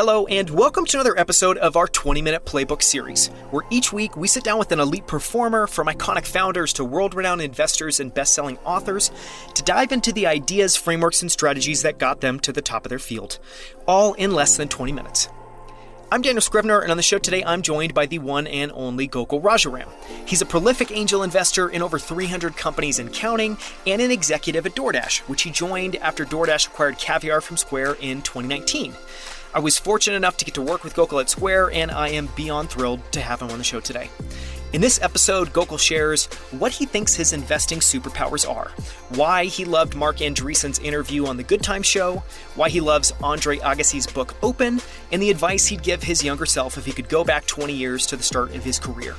Hello, and welcome to another episode of our 20-minute playbook series, where each week we sit down with an elite performer, from iconic founders to world-renowned investors and best-selling authors, to dive into the ideas, frameworks, and strategies that got them to the top of their field, all in less than 20 minutes. I'm Daniel Scrivner, and on the show today, I'm joined by the one and only Gokul Rajaram. He's a prolific angel investor in over 300 companies and counting, and an executive at Doordash, which he joined after Doordash acquired Caviar from Square in 2019. I was fortunate enough to get to work with Gokul at Square, and I am beyond thrilled to have him on the show today. In this episode, Gokul shares what he thinks his investing superpowers are, why he loved Mark Andreessen's interview on The Good Time Show, why he loves Andre Agassi's book Open, and the advice he'd give his younger self if he could go back 20 years to the start of his career.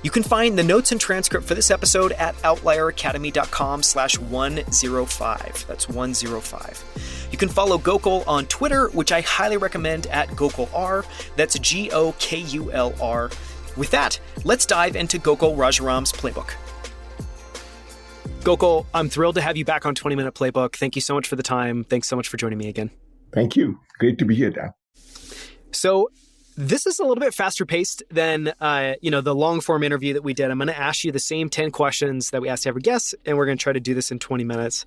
You can find the notes and transcript for this episode at outlieracademy.com/105. That's 105. You can follow Gokul on Twitter, which I highly recommend, at GokulR. That's GOKULR. With that, let's dive into Gokul Rajaram's playbook. Gokul, I'm thrilled to have you back on 20-Minute Playbook. Thank you so much for the time. Thanks so much for joining me again. Thank you. Great to be here, Dan. So this is a little bit faster paced than the long form interview that we did. I'm going to ask you the same 10 questions that we asked every guest, and we're going to try to do this in 20 minutes.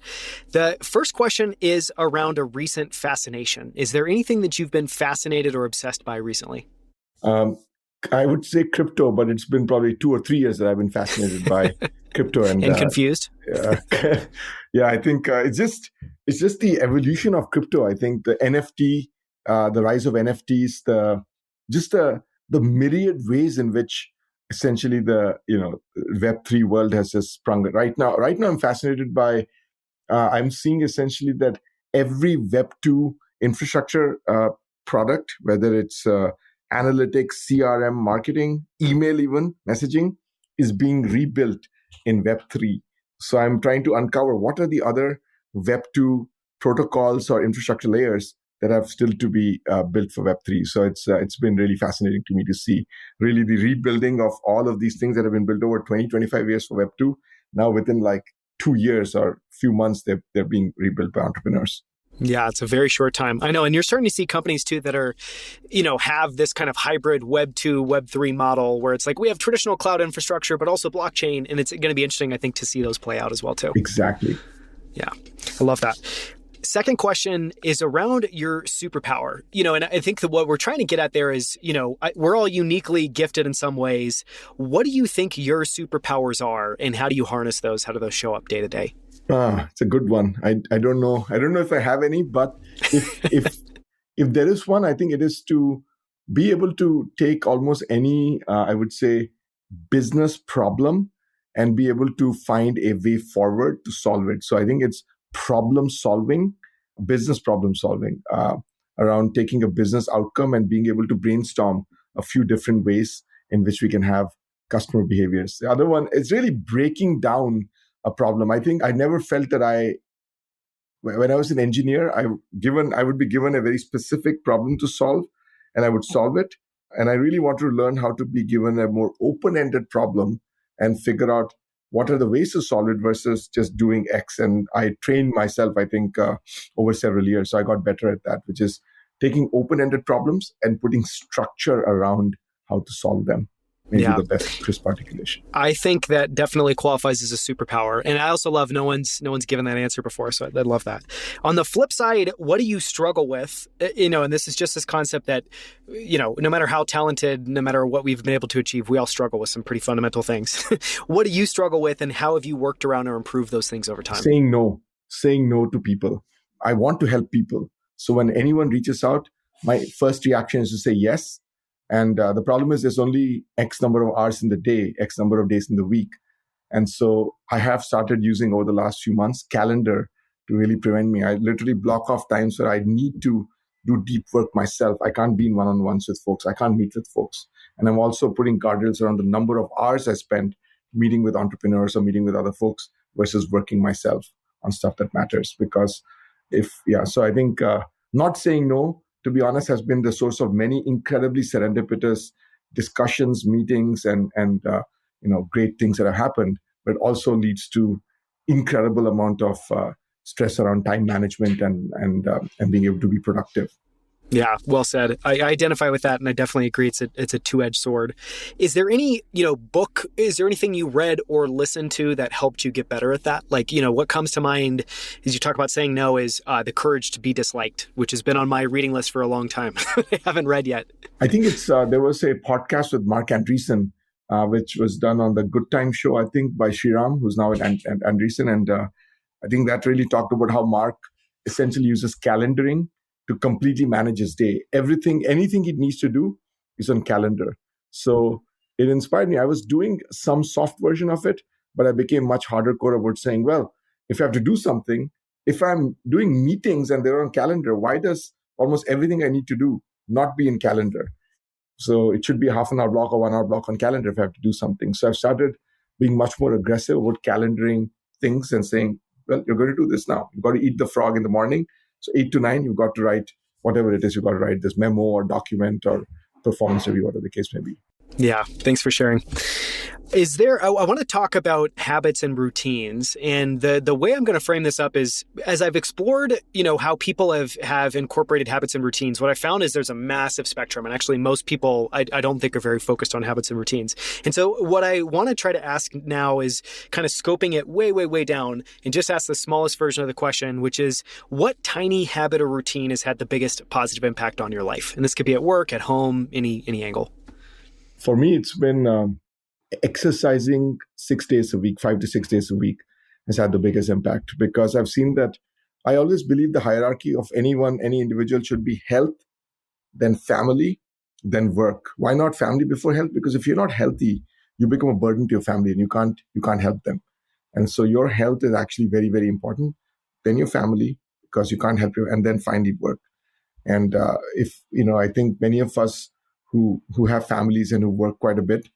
The first question is around a recent fascination. Is there anything that you've been fascinated or obsessed by recently? I would say crypto, but it's been probably 2 or 3 years that I've been fascinated by crypto and confused. Yeah, I think it's just the evolution of crypto. I think the NFT, the rise of NFTs, the myriad ways in which essentially the Web3 world has just sprung. Right now, I'm fascinated by. I'm seeing essentially that every Web2 infrastructure product, whether it's analytics, CRM, marketing, email, even messaging, is being rebuilt in Web3. So I'm trying to uncover what are the other Web2 protocols or infrastructure layers that have still to be built for Web3. So it's been really fascinating to me to see really the rebuilding of all of these things that have been built over 20, 25 years for Web2. Now within like 2 years or few months, they're being rebuilt by entrepreneurs. Yeah, it's a very short time. I know. And you're starting to see companies too that are, have this kind of hybrid Web 2, Web 3 model where it's like we have traditional cloud infrastructure, but also blockchain. And it's going to be interesting, I think, to see those play out as well too. Exactly. Yeah, I love that. Second question is around your superpower. And I think that what we're trying to get at there is, we're all uniquely gifted in some ways. What do you think your superpowers are, and how do you harness those? How do those show up day to day? It's a good one. I don't know. I don't know if I have any, but if there is one, I think it is to be able to take almost any, I would say, business problem and be able to find a way forward to solve it. So I think it's problem solving, business problem solving, around taking a business outcome and being able to brainstorm a few different ways in which we can have customer behaviors. The other one is really breaking down a problem. I think I never felt that when I was an engineer, I would be given a very specific problem to solve, and I would solve it. And I really want to learn how to be given a more open-ended problem and figure out what are the ways to solve it versus just doing X. And I trained myself, I think, over several years. So I got better at that, which is taking open-ended problems and putting structure around how to solve them. Maybe the best crisp articulation. I think that definitely qualifies as a superpower. And I also love no one's given that answer before. So I love that. On the flip side, what do you struggle with? And this is just this concept that, no matter how talented, no matter what we've been able to achieve, we all struggle with some pretty fundamental things. What do you struggle with, and how have you worked around or improved those things over time? Saying no to people. I want to help people. So when anyone reaches out, my first reaction is to say yes. And the problem is there's only X number of hours in the day, X number of days in the week. And so I have started using over the last few months calendar to really prevent me. I literally block off times where I need to do deep work myself. I can't be in one-on-ones with folks. I can't meet with folks. And I'm also putting guardrails around the number of hours I spend meeting with entrepreneurs or meeting with other folks versus working myself on stuff that matters. Because so I think not saying no, to be honest, has been the source of many incredibly serendipitous discussions, meetings, and great things that have happened, but also leads to incredible amount of stress around time management and being able to be productive. Yeah, well said. I identify with that, and I definitely agree. It's a two-edged sword. Is there any book? Is there anything you read or listened to that helped you get better at that? Like what comes to mind as you talk about saying no is The Courage to Be Disliked, which has been on my reading list for a long time. I haven't read yet. I think it's there was a podcast with Mark Andreessen, which was done on the Good Time Show, I think, by Shriram, who's now at Andreessen, and I think that really talked about how Mark essentially uses calendaring to completely manage his day. Anything he needs to do is on calendar. So it inspired me. I was doing some soft version of it, but I became much hardcore about saying, well, if I have to do something, if I'm doing meetings and they're on calendar, why does almost everything I need to do not be in calendar? So it should be a half an hour block or 1 hour block on calendar if I have to do something. So I've started being much more aggressive about calendaring things and saying, well, you're going to do this now. You've got to eat the frog in the morning. So 8 to 9, you've got to write whatever it is. You've got to write this memo or document or performance review, whatever the case may be. Yeah, thanks for sharing. I want to talk about habits and routines. And the way I'm going to frame this up is, as I've explored, how people have incorporated habits and routines, what I found is there's a massive spectrum. And actually, most people, I don't think, are very focused on habits and routines. And so what I want to try to ask now is kind of scoping it way, way, way down and just ask the smallest version of the question, which is, what tiny habit or routine has had the biggest positive impact on your life? And this could be at work, at home, any angle. For me, it's been exercising 6 days a week, 5 to 6 days a week has had the biggest impact, because I've seen that I always believe the hierarchy of any individual should be health, then family, then work. Why not family before health? Because if you're not healthy, you become a burden to your family and you can't help them. And so your health is actually very, very important. Then your family, because you can't help you, and then finally work. And I think many of us who have families and who work quite a bit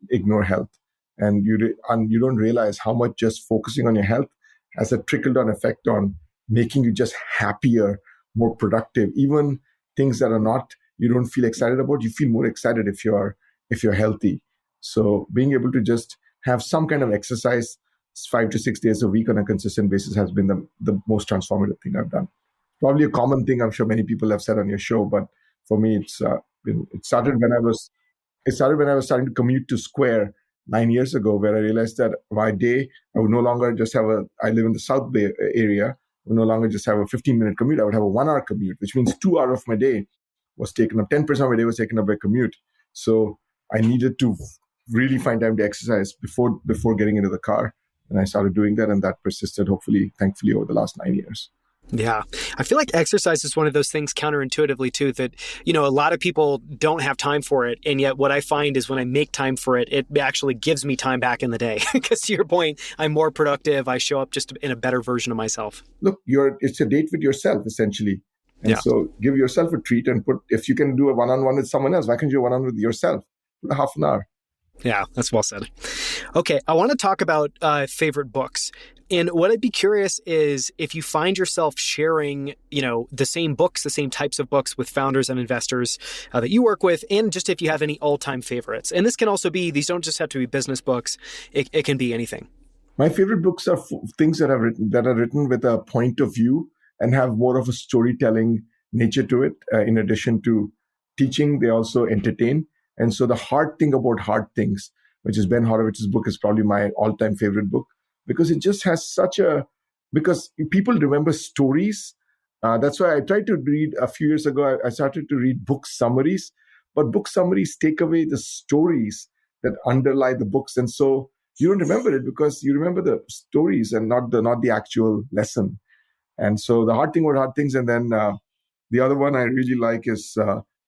ignore health, and you don't realize how much just focusing on your health has a trickle-down effect on making you just happier, more productive. Even things that you don't feel excited about, you feel more excited if you're healthy. So being able to just have some kind of exercise 5 to 6 days a week on a consistent basis has been the most transformative thing I've done. Probably a common thing I'm sure many people have said on your show, but for me, it started when I was starting to commute to Square 9 years ago, where I realized that my day, I would no longer just I live in the South Bay area, I would no longer just have a 15-minute commute. I would have a 1 hour commute, which means 2 hours of my day was taken up, 10% of my day was taken up by commute. So I needed to really find time to exercise before getting into the car. And I started doing that, and that persisted, thankfully, over the last 9 years. Yeah. I feel like exercise is one of those things counterintuitively too, that, a lot of people don't have time for it. And yet what I find is when I make time for it, it actually gives me time back in the day. Because to your point, I'm more productive. I show up just in a better version of myself. Look, it's a date with yourself, essentially. And so give yourself a treat and if you can do a one-on-one with someone else, why can't you do a one-on-one with yourself? Put a half an hour. Yeah, that's well said. Okay, I want to talk about favorite books. And what I'd be curious is if you find yourself sharing, the same books, the same types of books with founders and investors that you work with, and just if you have any all-time favorites. And this can also be, these don't just have to be business books. It can be anything. My favorite books are things that are written with a point of view and have more of a storytelling nature to it. In addition to teaching, they also entertain. And so The Hard Thing About Hard Things, which is Ben Horowitz's book, is probably my all-time favorite book, because it just has because people remember stories. That's why I tried to read a few years ago. I started to read book summaries, but book summaries take away the stories that underlie the books. And so you don't remember it because you remember the stories and not the actual lesson. And so The Hard Thing About Hard Things. And then the other one I really like is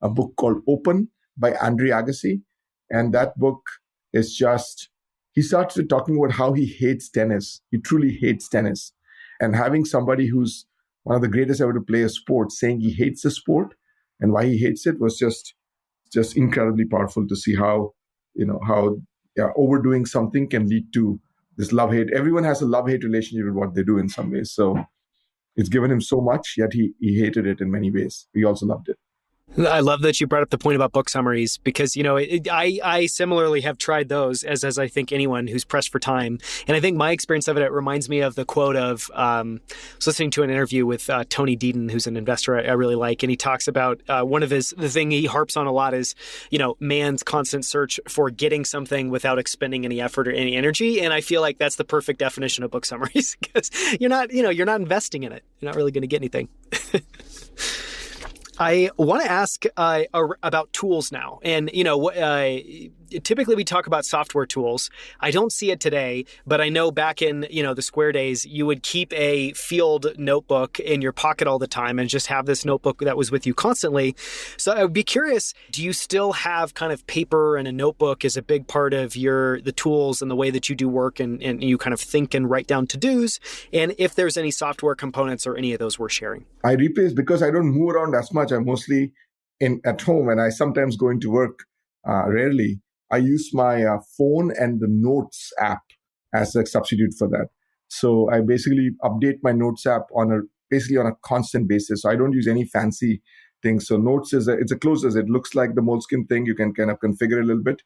a book called Open by Andre Agassi. And that book is he starts with talking about how he hates tennis. He truly hates tennis. And having somebody who's one of the greatest ever to play a sport saying he hates the sport and why he hates it was just incredibly powerful to see how overdoing something can lead to this love-hate. Everyone has a love-hate relationship with what they do in some ways. So it's given him so much, yet he hated it in many ways. He also loved it. I love that you brought up the point about book summaries because, I similarly have tried those as I think anyone who's pressed for time. And I think my experience of it reminds me of the quote of, I was listening to an interview with Tony Deaton, who's an investor I really like. And he talks about the thing he harps on a lot is, man's constant search for getting something without expending any effort or any energy. And I feel like that's the perfect definition of book summaries because you're not investing in it. You're not really going to get anything. I want to ask about tools now. And, typically we talk about software tools. I don't see it today, but I know back in, the Square days, you would keep a field notebook in your pocket all the time and just have this notebook that was with you constantly. So I would be curious, do you still have kind of paper and a notebook as a big part of the tools and the way that you do work and you kind of think and write down to-dos? And if there's any software components or any of those worth sharing? I replace because I don't move around as much. I'm mostly at home and I sometimes go into work, rarely. I use my phone and the Notes app as a substitute for that. So I basically update my Notes app on a constant basis. So I don't use any fancy things. So Notes it's a closest. It looks like the Moleskine thing. You can kind of configure a little bit,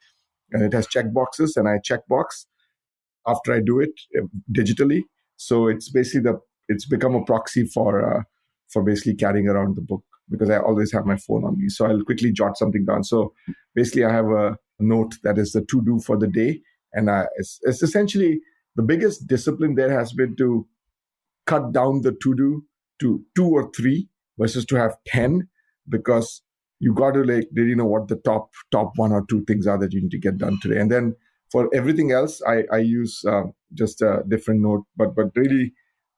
and it has check boxes, and I checkbox after I do it digitally. So it's basically it's become a proxy for basically carrying around the book because I always have my phone on me. So I'll quickly jot something down. So basically I have a note that is the to-do for the day. And it's essentially the biggest discipline there has been to cut down the to-do to 2 or 3 versus to have 10, because you got to really know what the top 1 or 2 things are that you need to get done today. And then for everything else, I use just a different note. But really,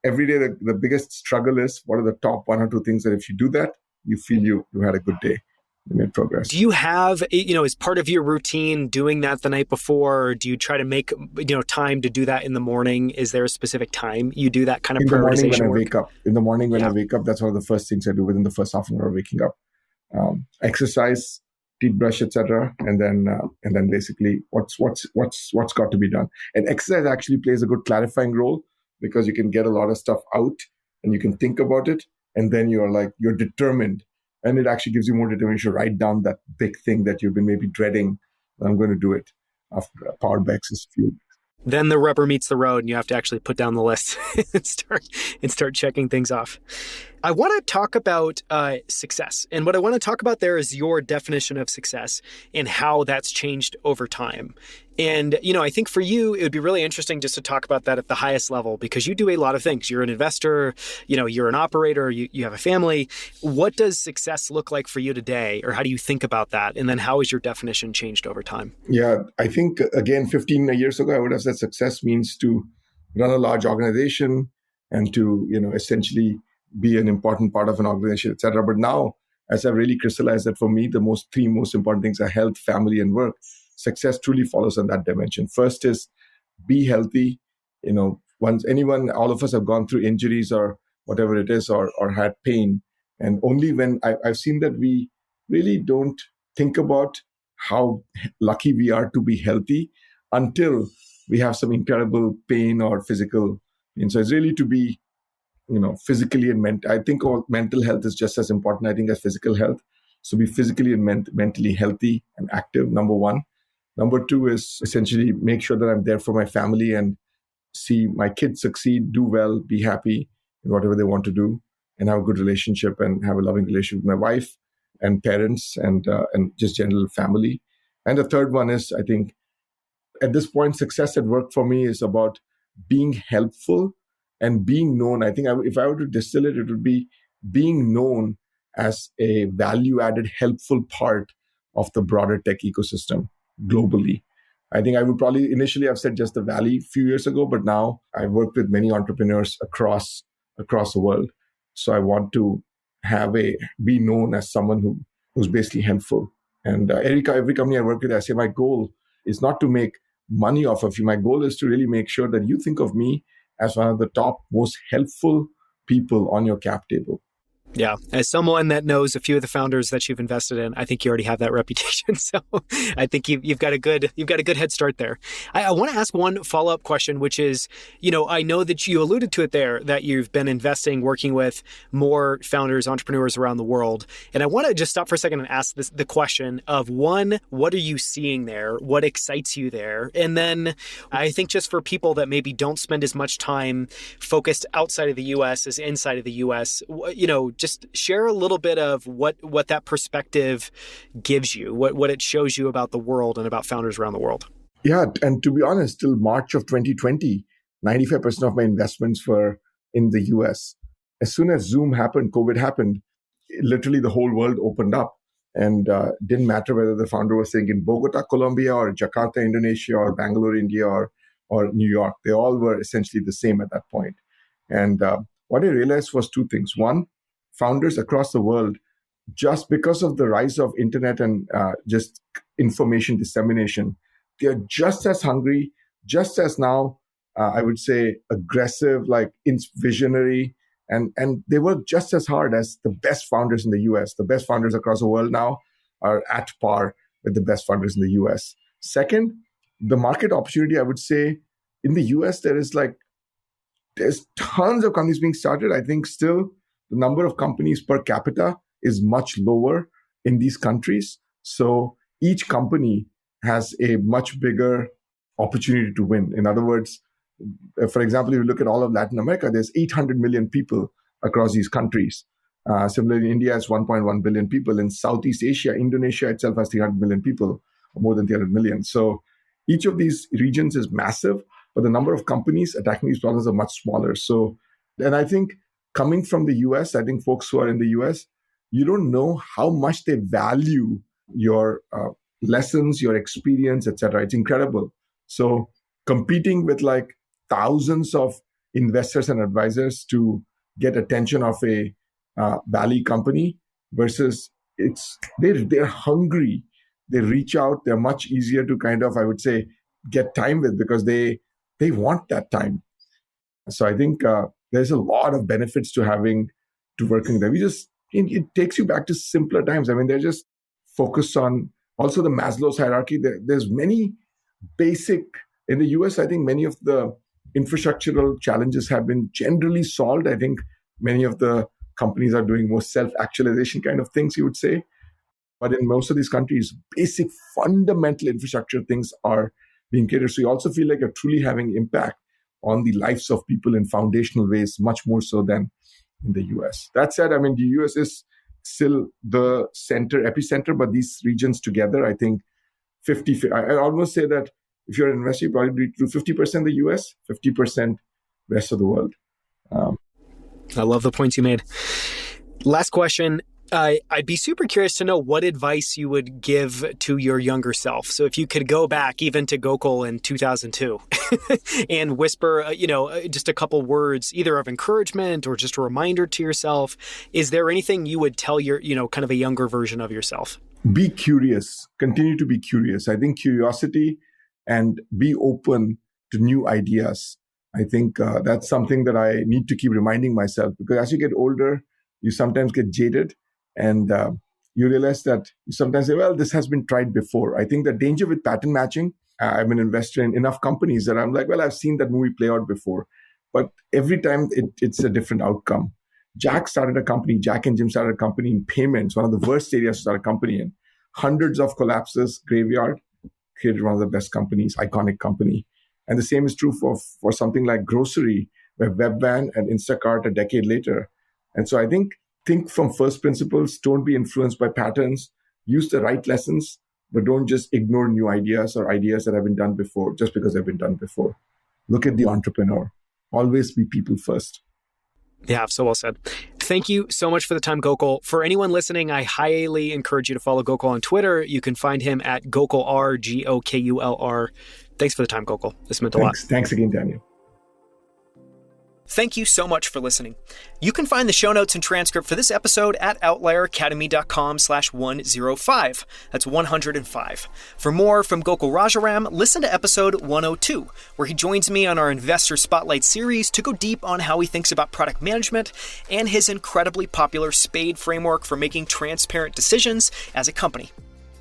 every day, the biggest struggle is what are the top 1 or 2 things that if you do that, you feel you had a good day. You made progress. Do you have, as part of your routine, doing that the night before? Or do you try to make, time to do that in the morning? Is there a specific time you do that kind of prioritization work? In the morning when I wake up, that's one of the first things I do within the first half an hour of waking up. Exercise, teeth brush, etc., and then basically what's got to be done. And exercise actually plays a good clarifying role because you can get a lot of stuff out and you can think about it, and then you're determined. And it actually gives you more determination to write down that big thing that you've been maybe dreading. I'm going to do it after powered by excess fuel. Then the rubber meets the road and you have to actually put down the list and start checking things off. I want to talk about success. And what I want to talk about there is your definition of success and how that's changed over time. And, I think for you, it would be really interesting just to talk about that at the highest level, because you do a lot of things. You're an investor, you're an operator, you have a family. What does success look like for you today? Or how do you think about that? And then how has your definition changed over time? Yeah, I think, again, 15 years ago, I would have said success means to run a large organization and to, essentially be an important part of an organization, et cetera. But now, as I've really crystallized that for me, the 3 most important things are health, family, and work. Success truly follows on that dimension. First is be healthy. All of us have gone through injuries or whatever it is, or had pain. And only when I've seen that we really don't think about how lucky we are to be healthy until we have some incredible pain or physical. And so it's really to be, physically and mental. I think mental health is just as important, I think, as physical health. So be physically and mentally healthy and active, number 1. Number 2 is essentially make sure that I'm there for my family and see my kids succeed, do well, be happy in whatever they want to do, and have a good relationship and have a loving relationship with my wife and parents and just general family. And the third one is, I think, at this point, success at work for me is about being helpful and being known. I think if I were to distill it, it would be being known as a value-added, helpful part of the broader tech ecosystem globally. I think I would probably initially have said just the Valley a few years ago, but now I've worked with many entrepreneurs across the world. So I want to be known as someone who's basically helpful. And every company I work with, I say my goal is not to make money off of you. My goal is to really make sure that you think of me as one of the top, most helpful people on your cap table. Yeah, as someone that knows a few of the founders that you've invested in, I think you already have that reputation. So I think you've got a good head start there. I want to ask one follow-up question, which is, I know that you alluded to it there, that you've been investing, working with more founders, entrepreneurs around the world. And I want to just stop for a second and ask the question of, one, what are you seeing there? What excites you there? And then I think just for people that maybe don't spend as much time focused outside of the US as inside of the US, just share a little bit of what that perspective gives you, what it shows you about the world and about founders around the world. Yeah, and to be honest, till March of 2020, 95% of my investments were in the US. As soon as Zoom happened, COVID happened, literally the whole world opened up, and didn't matter whether the founder was saying in Bogota, Colombia, or Jakarta, Indonesia, or Bangalore, India, or New York. They all were essentially the same at that point. And what I realized was two things. One, founders across the world, just because of the rise of internet and just information dissemination, they're just as hungry, just as now, I would say, aggressive, like visionary, and they work just as hard as the best founders in the US. The best founders across the world now are at par with the best founders in the US. Second, the market opportunity, I would say, in the US, there's tons of companies being started. I think still the number of companies per capita is much lower in these countries. So each company has a much bigger opportunity to win. In other words, for example, if you look at all of Latin America, there's 800 million people across these countries. Similarly, India has 1.1 billion people. In Southeast Asia, Indonesia itself has 300 million people, or more than 300 million. So each of these regions is massive, but the number of companies attacking these problems are much smaller. So, and I think coming from the US, I think folks who are in the US, you don't know how much they value your lessons, your experience, etc. It's incredible. So competing with like thousands of investors and advisors to get attention of a Valley company versus they're hungry. They reach out. They're much easier to kind of, I would say, get time with because they want that time. So I think there's a lot of benefits to working there. It takes you back to simpler times. I mean, they're just focused on also the Maslow's hierarchy. There's many basic, in the US, I think many of the infrastructural challenges have been generally solved. I think many of the companies are doing more self-actualization kind of things, you would say. But in most of these countries, basic fundamental infrastructure things are being catered. So you also feel like you're truly having impact on the lives of people in foundational ways, much more so than in the US. That said, I mean, the US is still the epicenter, but these regions together, I think 50, I almost say that if you're an investor, you probably do 50% the US, 50% rest of the world. I love the points you made. Last question. I'd be super curious to know what advice you would give to your younger self. So if you could go back even to Gokul in 2002 and whisper, just a couple words, either of encouragement or just a reminder to yourself, is there anything you would tell your, kind of a younger version of yourself? Be curious. Continue to be curious. I think curiosity and be open to new ideas. I think that's something that I need to keep reminding myself because as you get older, you sometimes get jaded. And you realize that you sometimes say, well, this has been tried before. I think the danger with pattern matching, I'm an investor in enough companies that I'm like, well, I've seen that movie play out before. But every time it's a different outcome. Jack and Jim started a company in payments, one of the worst areas to start a company in. Hundreds of collapses, graveyard, created one of the best companies, iconic company. And the same is true for something like grocery, where Webvan and Instacart a decade later. And so I think from first principles, don't be influenced by patterns, use the right lessons, but don't just ignore new ideas or ideas that have been done before just because they've been done before. Look at the entrepreneur. Always be people first. Yeah, so well said. Thank you so much for the time, Gokul. For anyone listening, I highly encourage you to follow Gokul on Twitter. You can find him at GokulR, Gokulr. Thanks for the time, Gokul. This meant a lot. Thanks again, Daniel. Thank you so much for listening. You can find the show notes and transcript for this episode at outlieracademy.com/105. That's 105. For more from Gokul Rajaram, listen to episode 102, where he joins me on our Investor Spotlight series to go deep on how he thinks about product management and his incredibly popular SPADE framework for making transparent decisions as a company.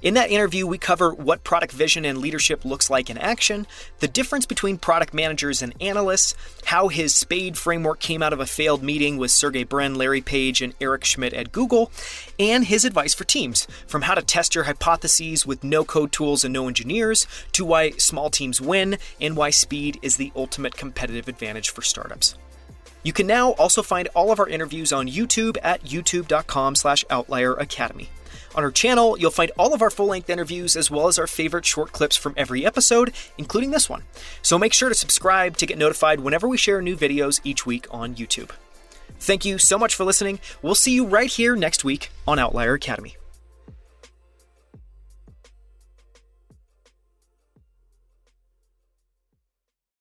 In that interview, we cover what product vision and leadership looks like in action, the difference between product managers and analysts, how his SPADE framework came out of a failed meeting with Sergey Brin, Larry Page, and Eric Schmidt at Google, and his advice for teams, from how to test your hypotheses with no-code tools and no engineers, to why small teams win, and why speed is the ultimate competitive advantage for startups. You can now also find all of our interviews on YouTube at youtube.com/outlieracademy. On our channel, you'll find all of our full-length interviews as well as our favorite short clips from every episode, including this one. So make sure to subscribe to get notified whenever we share new videos each week on YouTube. Thank you so much for listening. We'll see you right here next week on Outlier Academy.